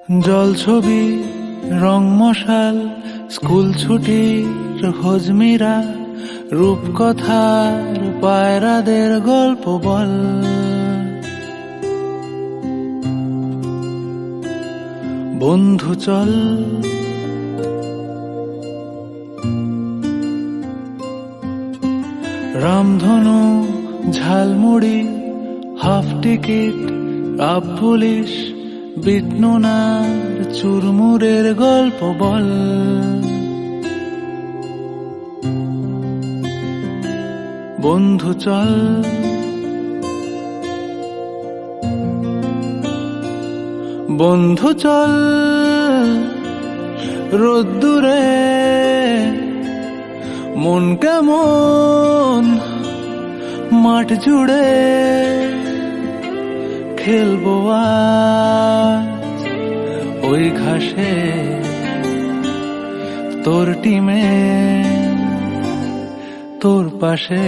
জল ছবি রং মশাল স্কুল ছুটির হজমিরা রূপকথার পায়রাদের গল্প বল। বন্ধু চল রামধনু ঝালমুড়ি হাফ টিকিট আপ পুলিশ বিটনুনার চুরমুরের গল্প বল। বন্ধু চল বন্ধু চল রোদ্দুরে মন কেমন মাঠ জুড়ে খেলবো আজ ওই ঘাসে তোর টিমে তোর পাশে।